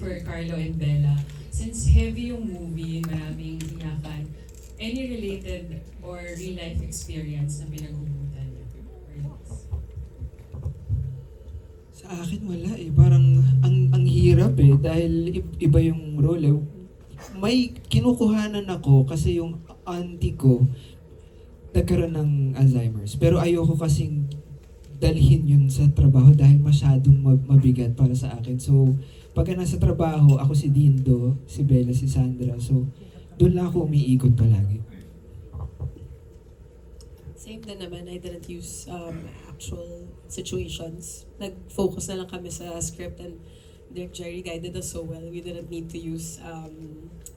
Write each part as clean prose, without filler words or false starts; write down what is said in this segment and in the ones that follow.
for Carlo and Bella. Since heavy yung movie, maraming iyakan, any related or real-life experience na pinaghugutan niyo? Sa akin wala eh. Parang ang hirap eh. Dahil iba yung role eh. May kinukuhanan ako kasi yung auntie ko nagkaroon ng Alzheimer's. Pero ayoko kasing dalhin yun sa trabaho dahil masyadong mabigat para sa akin. So, pagka nasa trabaho, ako si Dindo, si Bella, si Sandra. So, doon lang ako umiikot palagi. Same din naman, I didn't use actual situations. Nag-focus na lang kami sa script and Direk Jerry guided us so well. We didn't need to use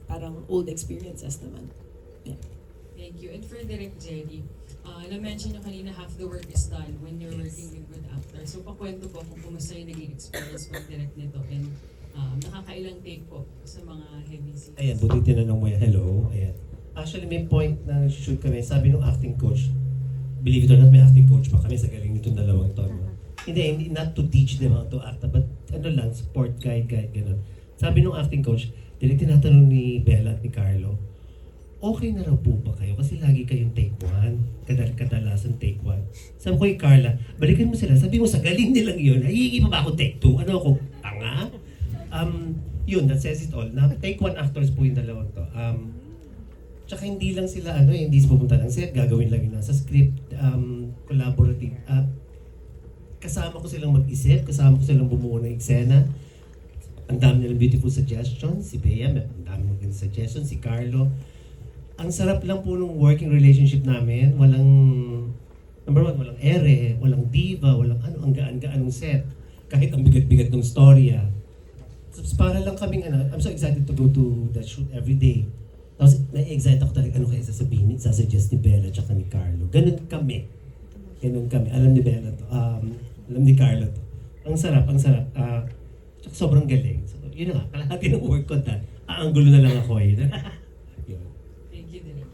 parang old experiences naman. Yeah. Thank you. And for Direk Jerry, na-mention nyo kanina half the work is done when you're working with good actors. So, pakwento po kung kumusta yung naging experience mag-direct nito and nakakailang take po sa mga heavy scenes. Ayan, buti tinanong mo yan. Hello. Ayan. Actually, may point na shoot kami. Sabi nung acting coach, believe it or not, may acting coach pa kami sa galing nitong dalawang to. No? Hindi, not to teach them how to act, but ano lang, sport guide, gano'n. Sabi nung acting coach, direct tinatanong ni Bella at ni Carlo, okay na raw po ba kayo? Kasi lagi kayong take 1. Kadalasan take 1. Sabi ko kay Carla, balikan mo sila. Sabi mo, sa galing nilang yun, hihingi pa ba ako take 2? Ano ako, tanga? Yun, that says it all. Na take 1 actors po yung dalawang to. Tsaka hindi lang sila, hindi sila pupunta ng set, gagawin lang yun nasa script, collaborative. Kasama ko silang mag-isip, kasama ko silang bumuo ng eksena. Ang dami nilang beautiful suggestions. Si Bea, ang dami nilang suggestions. Si Carlo. Ang sarap lang po nung working relationship namin. Walang, number one, walang ere, walang diva, walang ang gaan-gaan ng set. Kahit ang bigat-bigat ng storya. Tapos para lang kaming, I'm so excited to go to that shoot every day. Tapos na-excite ako talaga, ano kaya sasabihin, sasuggest ni Bella at ni Carlo. Ganun kami. Alam ni Bella to. Alam ni Carlo to. Ang sarap. Tsaka sobrang galing. So, yun na nga, kalahati ng work ko aanggulo na lang ako eh. Yun. Thank you, Direk.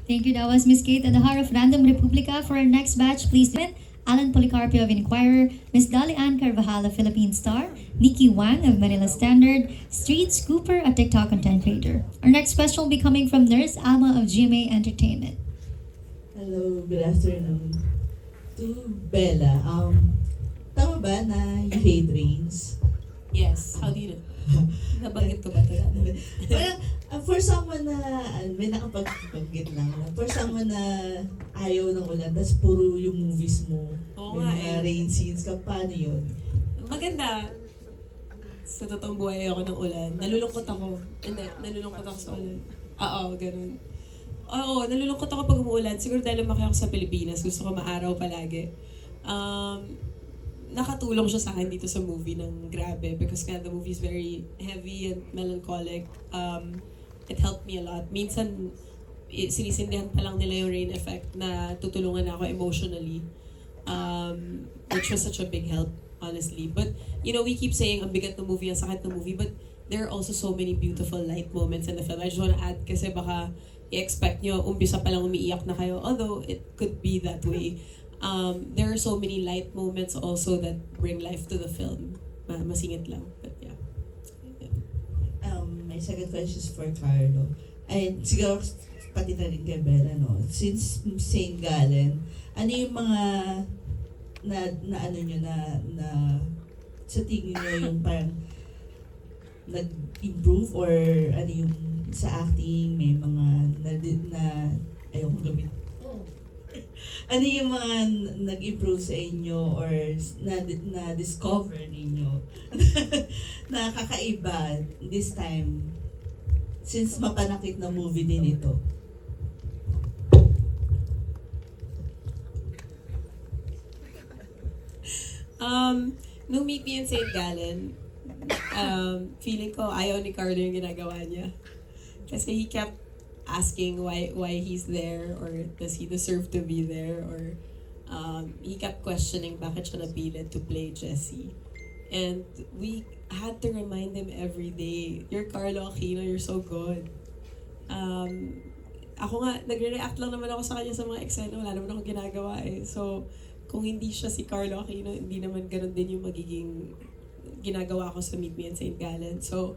Thank you. That was Miss Kate at the Heart of Random Republica. For our next batch, please join Alan Policarpio of Inquirer, Miss Dolly Ann Carvajal of Philippine Star, Nikki Wang of Manila Standard, Street Scooper, a TikTok content creator. Our next question will be coming from Nurse Alma of GMA Entertainment. Hello, good afternoon. To Bella, tama ba na you hate rains? Yes, how do you know? Nabanggit ko ba ito? Parang, for someone na, may nakapag-banggit lang, for someone na ayaw ng ulan, tas puro yung movies mo, Oo may nga mga eh. rain scenes ka, paano yun? Maganda. Sa totoong buhay ako ng ulan. Nalulungkot ako. Hindi, nalulungkot ako sa ulan. Oo, ganun. Oo, nalulungkot ako pag umuulan. Siguro dahil lumaki ako sa Pilipinas. Gusto ko maaraw palagi. Nakatulong siya sa akin dito sa movie ng grabe because the movie is very heavy and melancholic. It helped me a lot. Minsan, sinisindihan pa lang nila yung rain effect na tutulungan ako emotionally. Which was such a big help, honestly. But, we keep saying ang bigat ng movie, ang sakit ng movie, but there are also so many beautiful light moments in the film. I just want to add kasi baka i-expect nyo, umpisa pa lang umiiyak na kayo, although it could be that way. There are so many light moments also that bring life to the film. Masingit lang, but yeah. My second question is for Carlo. Ay, siguro pati na rin kay Bella, no? Since St. Gallen, ano yung mga na sa tingin nyo yung parang nag-improve or ano yung sa acting, may mga ayaw kong gawin. Ano yung mga nag-improve sa inyo or na-discover ninyo na kakaiba this time since mapanakit na movie din ito? Nung Meet Me in St. Gallen, feeling ko ayaw ni Carlo yung ginagawa niya. Kasi he kept asking why he's there or does he deserve to be there or he kept questioning bakit siya napilit to play Jesse. And we had to remind him every day, you're Carlo Aquino, you're so good. Ako nga, nagre-react lang naman ako sa kanya sa mga eksena, wala naman akong ginagawa eh. So, kung hindi siya si Carlo Aquino, hindi naman ganun din yung magiging ginagawa ko sa Meet Me in St. Gallen. So,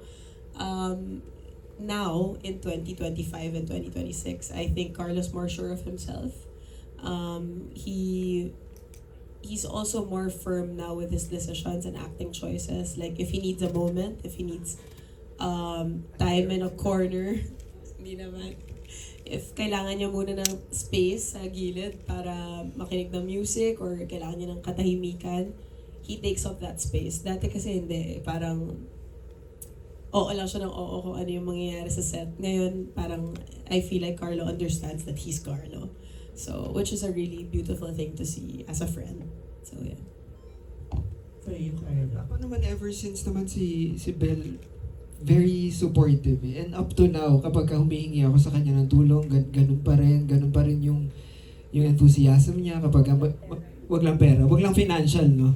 now, in 2025 and 2026, I think Carlo's more sure of himself. He's also more firm now with his decisions and acting choices. Like, if he needs a moment, if he needs time in a corner, hindi naman. If kailangan niya muna ng space sa gilid para makinig ng music or kailangan niya ng katahimikan, he takes up that space. Dati kasi hindi, parang oo lang siya ng oo kung ano yung mangyayari sa set. Ngayon, parang I feel like Carlo understands that he's Carlo. So, which is a really beautiful thing to see as a friend. So, yeah. For you, Carlo. Ako naman ever since naman si Belle, very supportive eh. And up to now, kapag humihingi ako sa kanya ng tulong, ganun pa rin yung enthusiasm niya kapag wag lang pera, wag lang financial, no?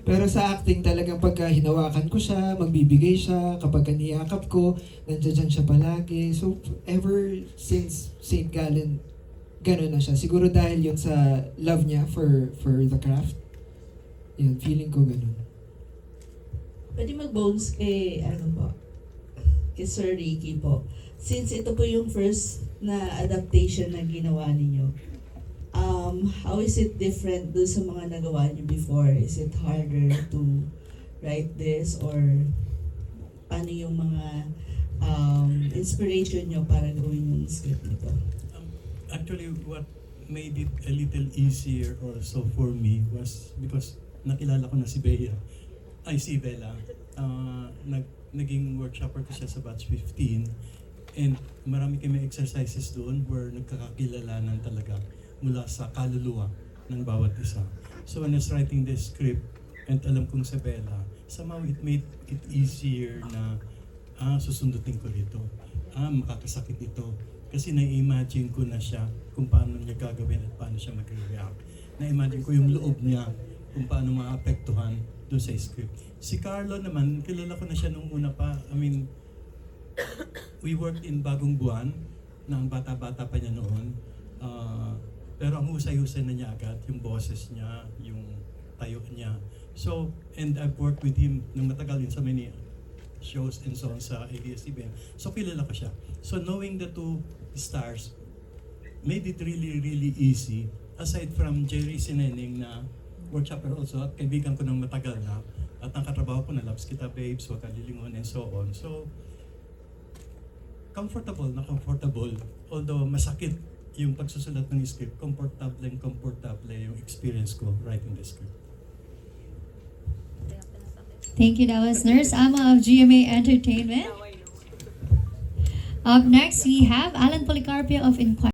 Pero sa acting talagang pagka hinawakan ko siya, magbibigay siya, kapag niyakap ko, nandiyan siya palagi. So ever since St. Gallen, ganun na siya. Siguro dahil yun sa love niya for the craft. Yun, feeling ko ganun. Pwede mag-bones kay, kay Sir Ricky po. Since ito po yung first na adaptation na ginawa ninyo, how is it different do sa mga nagawa niyo before? Is it harder to write this or paano yung mga inspiration niyo para gawin yung script nito? Actually, what made it a little easier also for me was because nakilala ko na si Bella. Naging workshopper ko siya sa batch 15 and marami kami exercises doon where nagkakakilalanan talaga mula sa kaluluwa ng bawat isa. So when I was writing the script and alam kong si Bella, somehow it made it easier na susundutin ko dito. Makakasakit ito. Kasi na-imagine ko na siya kung paano niya gagawin at paano siya mag-react. Na-imagine ko yung loob niya kung paano maapektuhan doon sa script. Si Carlo naman, kilala ko na siya nung una pa. I mean, we worked in Bagong Buwan, na ang bata-bata pa niya noon. Pero ang husay-husay na niya agad, yung boses niya, yung tayo niya. So, and I've worked with him nung matagal din sa many shows and so on sa ABS-CBN. So, kilala ko siya. So, knowing the two stars made it really, really easy. Aside from Jerry Sineneng na workshopper also at kaibigan ko ng matagal na at ang katrabaho ko na Loves Kita Babes, Huwag Kang Lilingon and so on. So, comfortable. Although masakit yung pagsusulat ng script, komportable yung experience ko writing the script. Thank you. That was Nurse Ama of GMA Entertainment. Up next, we have Alan Policarpio of Inquirer.